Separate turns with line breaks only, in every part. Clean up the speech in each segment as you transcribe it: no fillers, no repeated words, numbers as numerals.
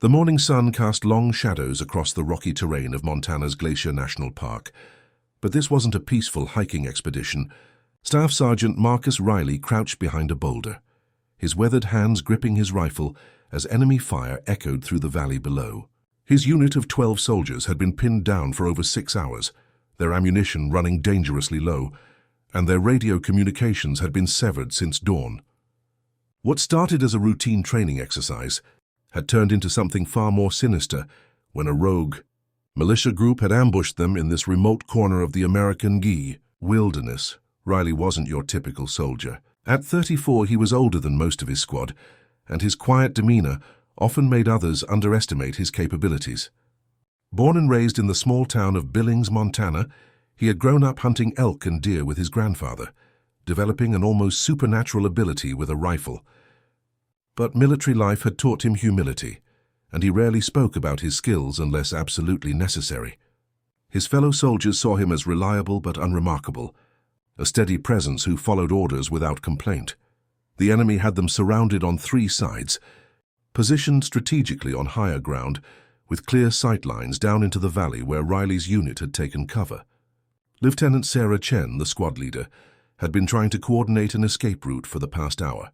The morning sun cast long shadows across the rocky terrain of Montana's Glacier National Park. But this wasn't a peaceful hiking expedition. Staff Sergeant Marcus Riley crouched behind a boulder, his weathered hands gripping his rifle as enemy fire echoed through the valley below. His unit of 12 soldiers had been pinned down for over 6 hours, their ammunition running dangerously low, and their radio communications had been severed since dawn. What started as a routine training exercise had turned into something far more sinister when a rogue militia group had ambushed them in this remote corner of the American Guy wilderness. Riley wasn't your typical soldier. At 34, he was older than most of his squad, and his quiet demeanor often made others underestimate his capabilities. Born and raised in the small town of Billings, Montana, he had grown up hunting elk and deer with his grandfather, developing an almost supernatural ability with a rifle. But military life had taught him humility, and he rarely spoke about his skills unless absolutely necessary. His fellow soldiers saw him as reliable but unremarkable, a steady presence who followed orders without complaint. The enemy had them surrounded on 3 sides, positioned strategically on higher ground, with clear sight lines down into the valley where Riley's unit had taken cover. Lieutenant Sarah Chen, the squad leader, had been trying to coordinate an escape route for the past hour.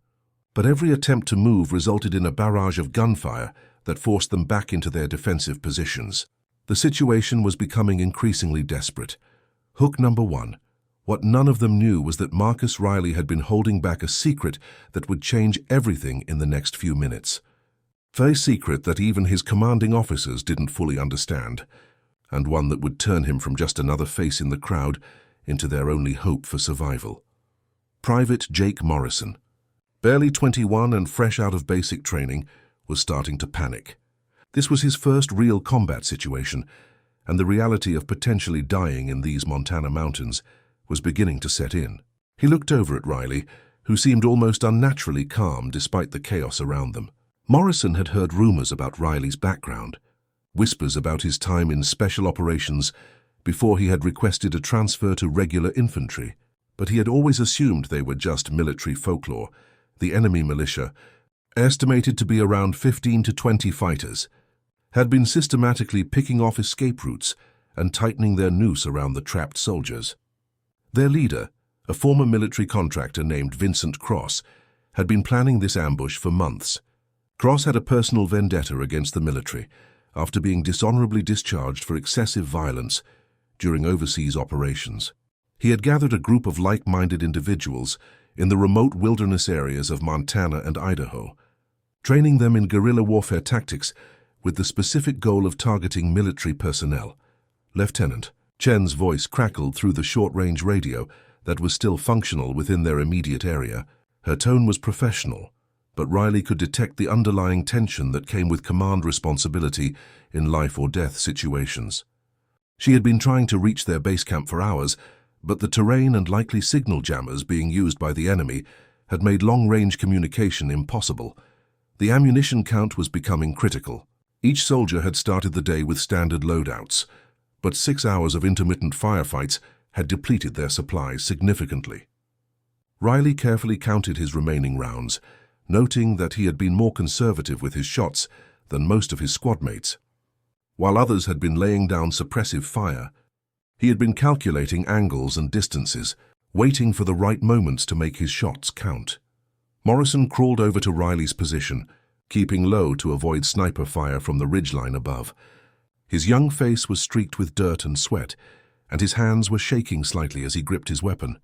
But every attempt to move resulted in a barrage of gunfire that forced them back into their defensive positions. The situation was becoming increasingly desperate. Hook number 1. What none of them knew was that Marcus Riley had been holding back a secret that would change everything in the next few minutes. A secret that even his commanding officers didn't fully understand, and one that would turn him from just another face in the crowd into their only hope for survival. Private Jake Morrison, barely 21 and fresh out of basic training, was starting to panic. This was his first real combat situation, and the reality of potentially dying in these Montana mountains was beginning to set in. He looked over at Riley, who seemed almost unnaturally calm despite the chaos around them. Morrison had heard rumors about Riley's background, whispers about his time in special operations before he had requested a transfer to regular infantry, but he had always assumed they were just military folklore. The enemy militia, estimated to be around 15 to 20 fighters, had been systematically picking off escape routes and tightening their noose around the trapped soldiers. Their leader, a former military contractor named Vincent Cross, had been planning this ambush for months. Cross had a personal vendetta against the military after being dishonorably discharged for excessive violence during overseas operations. He had gathered a group of like-minded individuals in the remote wilderness areas of Montana and Idaho, training them in guerrilla warfare tactics with the specific goal of targeting military personnel. Lieutenant Chen's voice crackled through the short-range radio that was still functional within their immediate area. Her tone was professional, but Riley could detect the underlying tension that came with command responsibility in life-or-death situations. She had been trying to reach their base camp for hours, but the terrain and likely signal jammers being used by the enemy had made long-range communication impossible. The ammunition count was becoming critical. Each soldier had started the day with standard loadouts, but 6 hours of intermittent firefights had depleted their supplies significantly. Riley carefully counted his remaining rounds, noting that he had been more conservative with his shots than most of his squad mates. While others had been laying down suppressive fire, he had been calculating angles and distances, waiting for the right moments to make his shots count. Morrison crawled over to Riley's position, keeping low to avoid sniper fire from the ridgeline above. His young face was streaked with dirt and sweat, and his hands were shaking slightly as he gripped his weapon.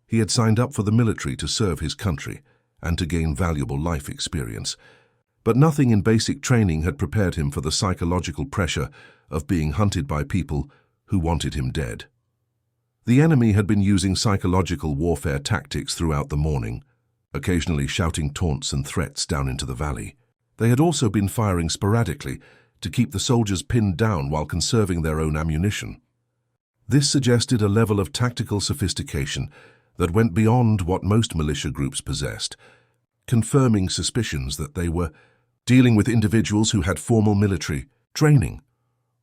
He had signed up for the military to serve his country and to gain valuable life experience, but nothing in basic training had prepared him for the psychological pressure of being hunted by people who wanted him dead. The enemy had been using psychological warfare tactics throughout the morning, occasionally shouting taunts and threats down into the valley. They had also been firing sporadically to keep the soldiers pinned down while conserving their own ammunition. This suggested a level of tactical sophistication that went beyond what most militia groups possessed, confirming suspicions that they were dealing with individuals who had formal military training.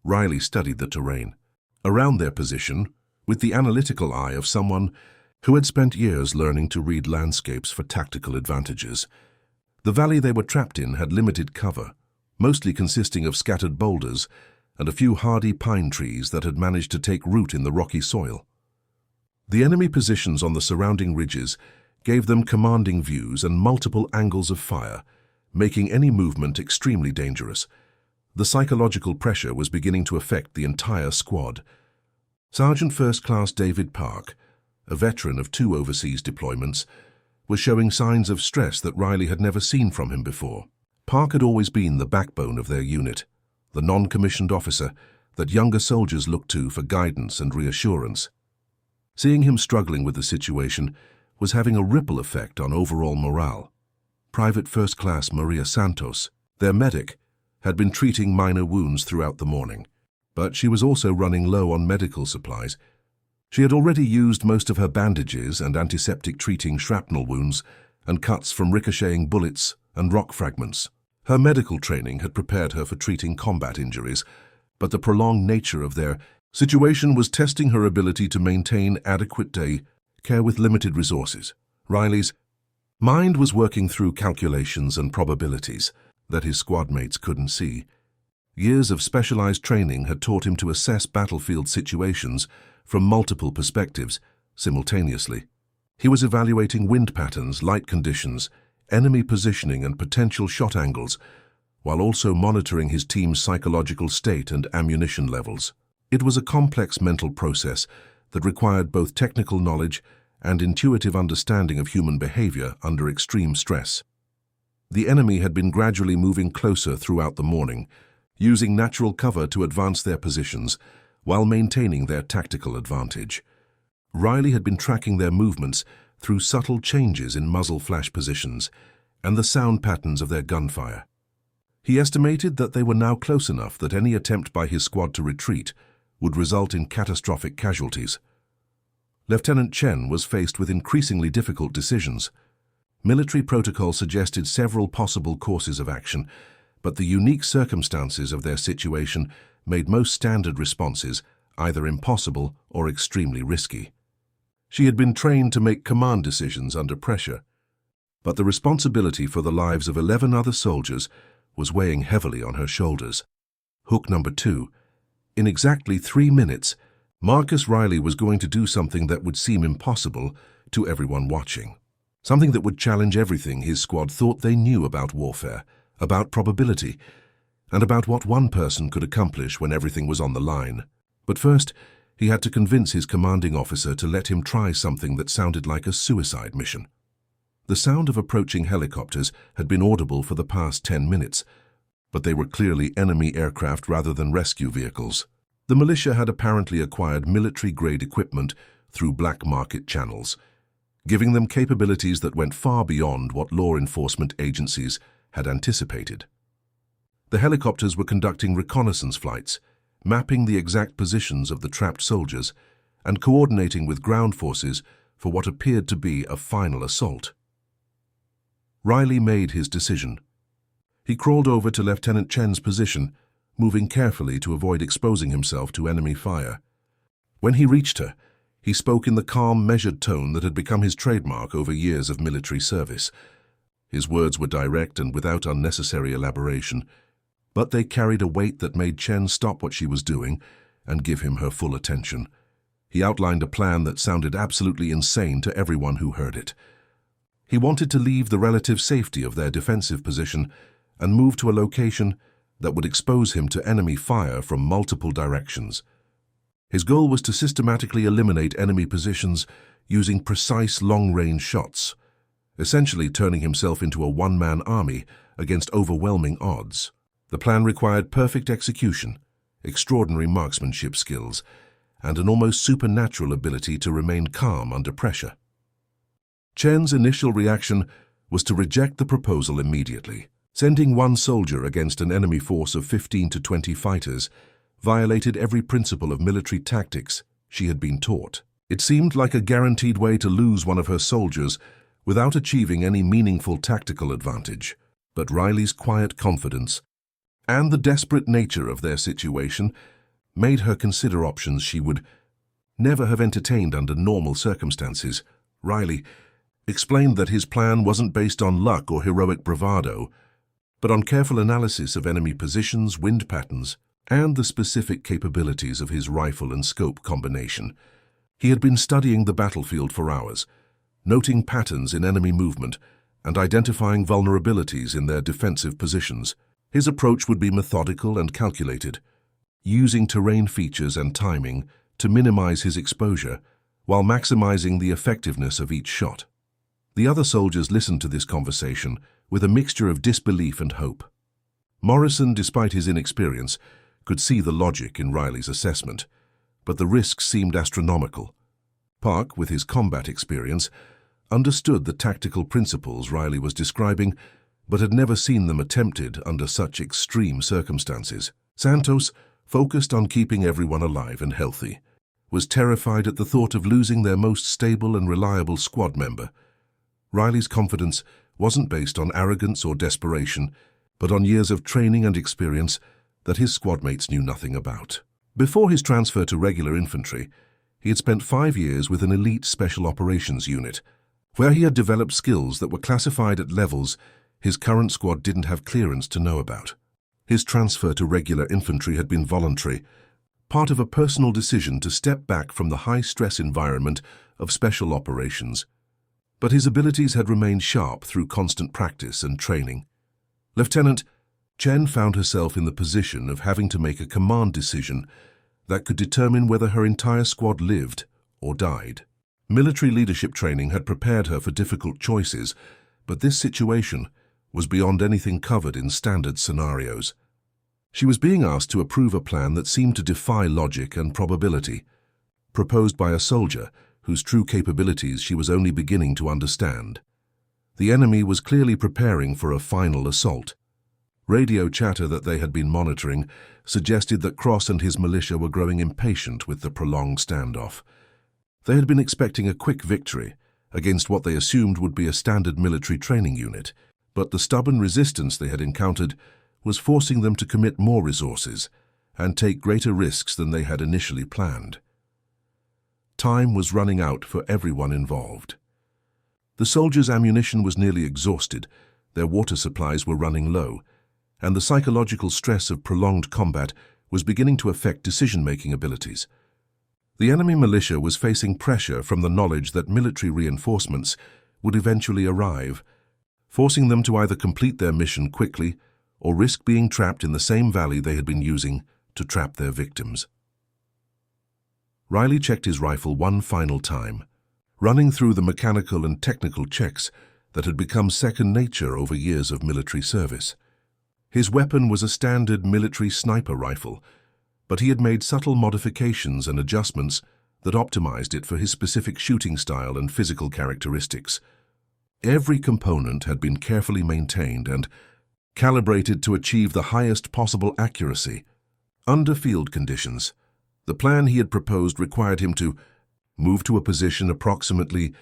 Riley studied the terrain around their position with the analytical eye of someone who had spent years learning to read landscapes for tactical advantages. The valley they were trapped in had limited cover, mostly consisting of scattered boulders and a few hardy pine trees that had managed to take root in the rocky soil. The enemy positions on the surrounding ridges gave them commanding views and multiple angles of fire, making any movement extremely dangerous. The psychological pressure was beginning to affect the entire squad. Sergeant First Class David Park, a veteran of 2 overseas deployments, was showing signs of stress that Riley had never seen from him before. Park had always been the backbone of their unit, the non-commissioned officer that younger soldiers looked to for guidance and reassurance. Seeing him struggling with the situation was having a ripple effect on overall morale. Private First Class Maria Santos, their medic, had been treating minor wounds throughout the morning, but she was also running low on medical supplies. She had already used most of her bandages and antiseptic treating shrapnel wounds and cuts from ricocheting bullets and rock fragments. Her medical training had prepared her for treating combat injuries, but the prolonged nature of their situation was testing her ability to maintain adequate day care with limited resources. Riley's mind was working through calculations and probabilities that his squad mates couldn't see. Years of specialized training had taught him to assess battlefield situations from multiple perspectives simultaneously. He was evaluating wind patterns, light conditions, enemy positioning and potential shot angles, while also monitoring his team's psychological state and ammunition levels. It was a complex mental process that required both technical knowledge and intuitive understanding of human behavior under extreme stress. The enemy had been gradually moving closer throughout the morning, using natural cover to advance their positions while maintaining their tactical advantage. Riley had been tracking their movements through subtle changes in muzzle flash positions and the sound patterns of their gunfire. He estimated that they were now close enough that any attempt by his squad to retreat would result in catastrophic casualties. Lieutenant Chen was faced with increasingly difficult decisions. Military protocol suggested several possible courses of action, but the unique circumstances of their situation made most standard responses either impossible or extremely risky. She had been trained to make command decisions under pressure, but the responsibility for the lives of 11 other soldiers was weighing heavily on her shoulders. Hook number 2. In exactly 3 minutes, Marcus Riley was going to do something that would seem impossible to everyone watching. Something that would challenge everything his squad thought they knew about warfare, about probability, and about what one person could accomplish when everything was on the line. But first, he had to convince his commanding officer to let him try something that sounded like a suicide mission. The sound of approaching helicopters had been audible for the past 10 minutes, but they were clearly enemy aircraft rather than rescue vehicles. The militia had apparently acquired military-grade equipment through black market channels, giving them capabilities that went far beyond what law enforcement agencies had anticipated. The helicopters were conducting reconnaissance flights, mapping the exact positions of the trapped soldiers, and coordinating with ground forces for what appeared to be a final assault. Riley made his decision. He crawled over to Lieutenant Chen's position, moving carefully to avoid exposing himself to enemy fire. When he reached her, he spoke in the calm, measured tone that had become his trademark over years of military service. His words were direct and without unnecessary elaboration, but they carried a weight that made Chen stop what she was doing and give him her full attention. He outlined a plan that sounded absolutely insane to everyone who heard it. He wanted to leave the relative safety of their defensive position and move to a location that would expose him to enemy fire from multiple directions. His goal was to systematically eliminate enemy positions using precise long-range shots, essentially turning himself into a one-man army against overwhelming odds. The plan required perfect execution, extraordinary marksmanship skills, and an almost supernatural ability to remain calm under pressure. Chen's initial reaction was to reject the proposal immediately. Sending one soldier against an enemy force of 15 to 20 fighters violated every principle of military tactics she had been taught. It seemed like a guaranteed way to lose one of her soldiers without achieving any meaningful tactical advantage. But Riley's quiet confidence and the desperate nature of their situation made her consider options she would never have entertained under normal circumstances. Riley explained that his plan wasn't based on luck or heroic bravado, but on careful analysis of enemy positions, wind patterns, and the specific capabilities of his rifle and scope combination. He had been studying the battlefield for hours, noting patterns in enemy movement and identifying vulnerabilities in their defensive positions. His approach would be methodical and calculated, using terrain features and timing to minimize his exposure while maximizing the effectiveness of each shot. The other soldiers listened to this conversation with a mixture of disbelief and hope. Morrison, despite his inexperience, could see the logic in Riley's assessment, but the risks seemed astronomical. Park, with his combat experience, understood the tactical principles Riley was describing, but had never seen them attempted under such extreme circumstances. Santos, focused on keeping everyone alive and healthy, was terrified at the thought of losing their most stable and reliable squad member. Riley's confidence wasn't based on arrogance or desperation, but on years of training and experience that his squadmates knew nothing about. Before his transfer to regular infantry, he had spent 5 years with an elite special operations unit, where he had developed skills that were classified at levels his current squad didn't have clearance to know about. His transfer to regular infantry had been voluntary, part of a personal decision to step back from the high-stress environment of special operations. But his abilities had remained sharp through constant practice and training. Lieutenant Chen found herself in the position of having to make a command decision that could determine whether her entire squad lived or died. Military leadership training had prepared her for difficult choices, but this situation was beyond anything covered in standard scenarios. She was being asked to approve a plan that seemed to defy logic and probability, proposed by a soldier whose true capabilities she was only beginning to understand. The enemy was clearly preparing for a final assault. Radio chatter that they had been monitoring suggested that Cross and his militia were growing impatient with the prolonged standoff. They had been expecting a quick victory against what they assumed would be a standard military training unit, but the stubborn resistance they had encountered was forcing them to commit more resources and take greater risks than they had initially planned. Time was running out for everyone involved. The soldiers' ammunition was nearly exhausted, their water supplies were running low, and the psychological stress of prolonged combat was beginning to affect decision-making abilities. The enemy militia was facing pressure from the knowledge that military reinforcements would eventually arrive, forcing them to either complete their mission quickly or risk being trapped in the same valley they had been using to trap their victims. Riley checked his rifle one final time, running through the mechanical and technical checks that had become second nature over years of military service. His weapon was a standard military sniper rifle, but he had made subtle modifications and adjustments that optimized it for his specific shooting style and physical characteristics. Every component had been carefully maintained and calibrated to achieve the highest possible accuracy. Under field conditions, the plan he had proposed required him to move to a position approximately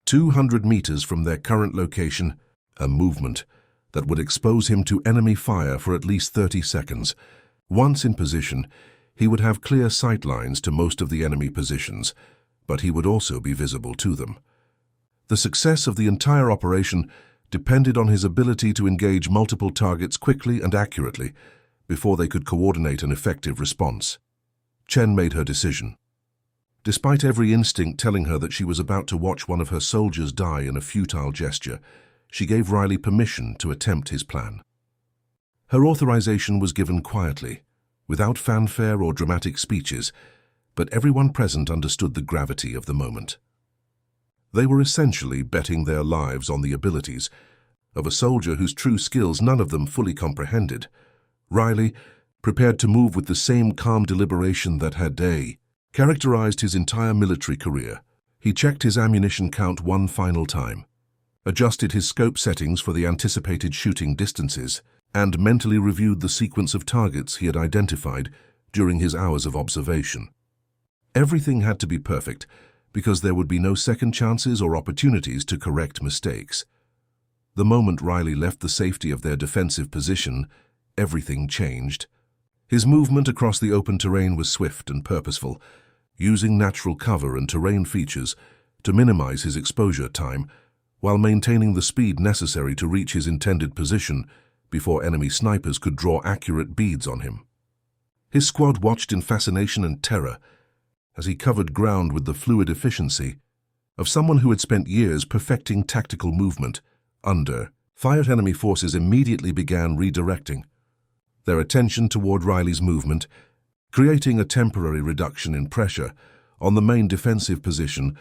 200 meters from their current location, a movement that would expose him to enemy fire for at least 30 seconds. Once in position, he would have clear sight lines to most of the enemy positions, but he would also be visible to them. The success of the entire operation depended on his ability to engage multiple targets quickly and accurately before they could coordinate an effective response. Chen made her decision. Despite every instinct telling her that she was about to watch one of her soldiers die in a futile gesture, she gave Riley permission to attempt his plan. Her authorization was given quietly, without fanfare or dramatic speeches, but everyone present understood the gravity of the moment. They were essentially betting their lives on the abilities of a soldier whose true skills none of them fully comprehended. Riley, prepared to move with the same calm deliberation that had characterized his entire military career. He checked his ammunition count one final time, adjusted his scope settings for the anticipated shooting distances, and mentally reviewed the sequence of targets he had identified during his hours of observation. Everything had to be perfect, because there would be no second chances or opportunities to correct mistakes. The moment Riley left the safety of their defensive position, everything changed. His movement across the open terrain was swift and purposeful, using natural cover and terrain features to minimize his exposure time, while maintaining the speed necessary to reach his intended position before enemy snipers could draw accurate beads on him. His squad watched in fascination and terror as he covered ground with the fluid efficiency of someone who had spent years perfecting tactical movement under fire. Enemy forces immediately began redirecting their attention toward Riley's movement, creating a temporary reduction in pressure on the main defensive position,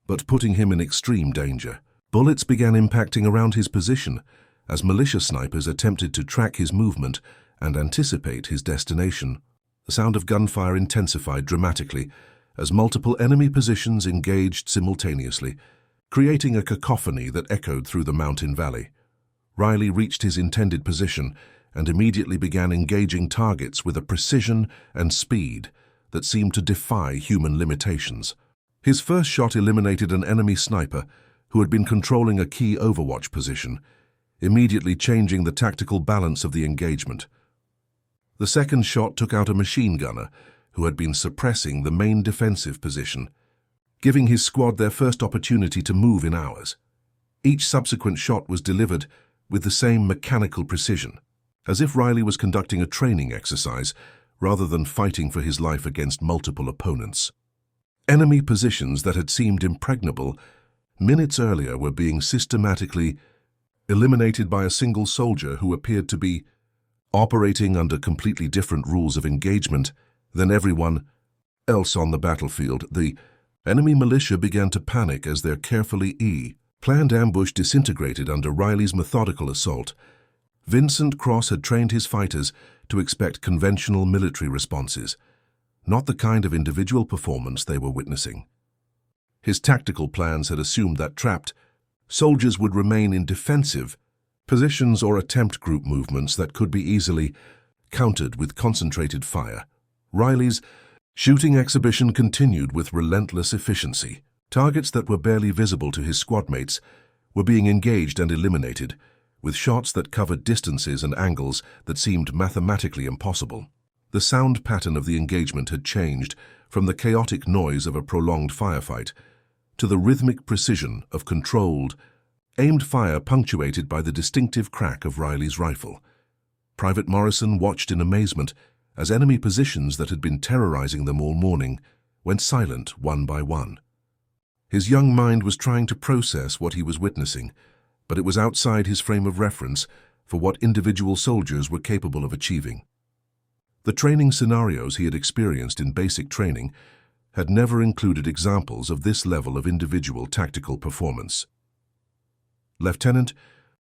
but putting him in extreme danger. Bullets began impacting around his position as militia snipers attempted to track his movement and anticipate his destination. The sound of gunfire intensified dramatically as multiple enemy positions engaged simultaneously, creating a cacophony that echoed through the mountain valley. Riley reached his intended position and immediately began engaging targets with a precision and speed that seemed to defy human limitations. His first shot eliminated an enemy sniper who had been controlling a key overwatch position, immediately changing the tactical balance of the engagement. The second shot took out a machine gunner who had been suppressing the main defensive position, giving his squad their first opportunity to move in hours. Each subsequent shot was delivered with the same mechanical precision, as if Riley was conducting a training exercise rather than fighting for his life against multiple opponents. Enemy positions that had seemed impregnable minutes earlier were being systematically eliminated by a single soldier who appeared to be operating under completely different rules of engagement than everyone else on the battlefield. The enemy militia began to panic as their carefully planned ambush disintegrated under Riley's methodical assault. Vincent Cross had trained his fighters to expect conventional military responses, not the kind of individual performance they were witnessing. His tactical plans had assumed that trapped soldiers would remain in defensive positions or attempt group movements that could be easily countered with concentrated fire. Riley's shooting exhibition continued with relentless efficiency. Targets that were barely visible to his squadmates were being engaged and eliminated, with shots that covered distances and angles that seemed mathematically impossible. The sound pattern of the engagement had changed from the chaotic noise of a prolonged firefight to the rhythmic precision of controlled, aimed fire punctuated by the distinctive crack of Riley's rifle. Private Morrison watched in amazement as enemy positions that had been terrorizing them all morning went silent one by one. His young mind was trying to process what he was witnessing, but it was outside his frame of reference for what individual soldiers were capable of achieving. The training scenarios he had experienced in basic training had never included examples of this level of individual tactical performance. Lieutenant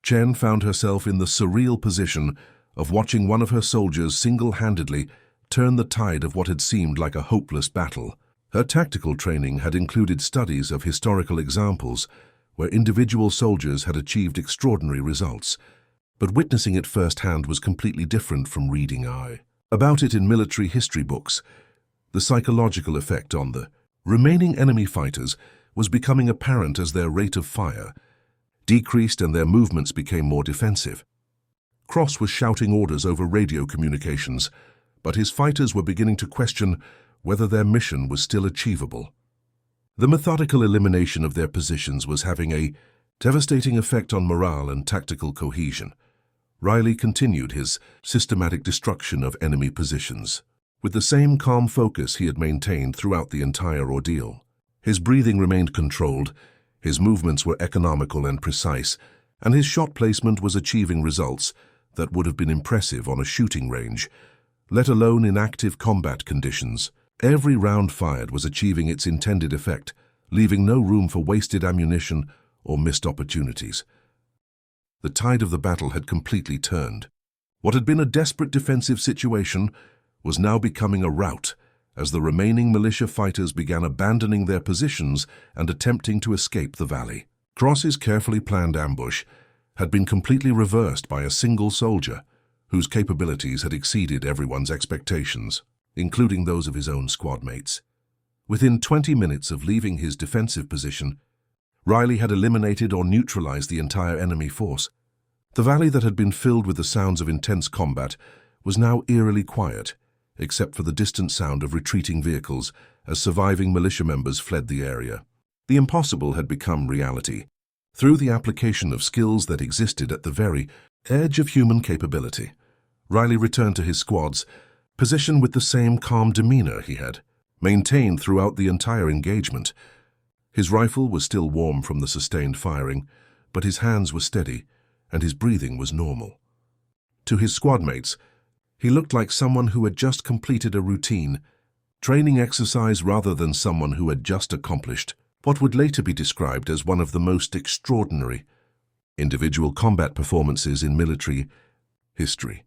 Chen found herself in the surreal position of watching one of her soldiers single-handedly turn the tide of what had seemed like a hopeless battle. Her tactical training had included studies of historical examples where individual soldiers had achieved extraordinary results, but witnessing it firsthand was completely different from reading about it in military history books. The psychological effect on the remaining enemy fighters was becoming apparent as their rate of fire decreased and their movements became more defensive. Cross was shouting orders over radio communications, but his fighters were beginning to question whether their mission was still achievable. The methodical elimination of their positions was having a devastating effect on morale and tactical cohesion. Riley continued his systematic destruction of enemy positions with the same calm focus he had maintained throughout the entire ordeal. His breathing remained controlled, his movements were economical and precise, and his shot placement was achieving results that would have been impressive on a shooting range, let alone in active combat conditions. Every round fired was achieving its intended effect, leaving no room for wasted ammunition or missed opportunities. The tide of the battle had completely turned. What had been a desperate defensive situation was now becoming a rout as the remaining militia fighters began abandoning their positions and attempting to escape the valley. Cross's carefully planned ambush had been completely reversed by a single soldier whose capabilities had exceeded everyone's expectations, including those of his own squad mates. Within 20 minutes of leaving his defensive position, Riley had eliminated or neutralized the entire enemy force. The valley that had been filled with the sounds of intense combat was now eerily quiet, except for the distant sound of retreating vehicles as surviving militia members fled the area. The impossible had become reality. Through the application of skills that existed at the very Edge of human capability. Riley returned to his squads, positioned with the same calm demeanor he had maintained throughout the entire engagement. His rifle was still warm from the sustained firing, but his hands were steady and his breathing was normal. To his squadmates, he looked like someone who had just completed a routine training exercise rather than someone who had just accomplished what would later be described as one of the most extraordinary individual combat performances in military history.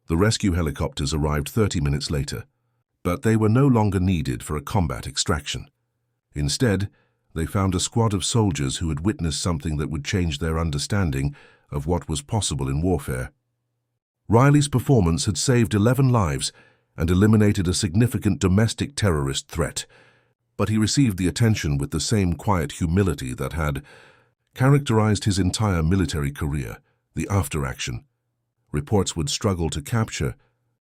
The rescue helicopters arrived 30 minutes later, but they were no longer needed for a combat extraction. Instead, they found a squad of soldiers who had witnessed something that would change their understanding of what was possible in warfare. Riley's performance had saved 11 lives and eliminated a significant domestic terrorist threat, but he received the attention with the same quiet humility that had characterized his entire military career, the after-action. Reports would struggle to capture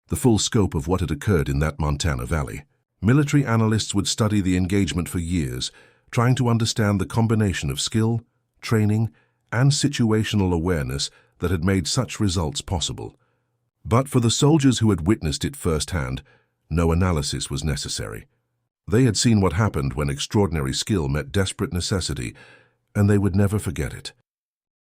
the full scope of what had occurred in that Montana valley. Military analysts would study the engagement for years, trying to understand the combination of skill, training, and situational awareness that had made such results possible. But for the soldiers who had witnessed it firsthand, no analysis was necessary. They had seen what happened when extraordinary skill met desperate necessity, and they would never forget it.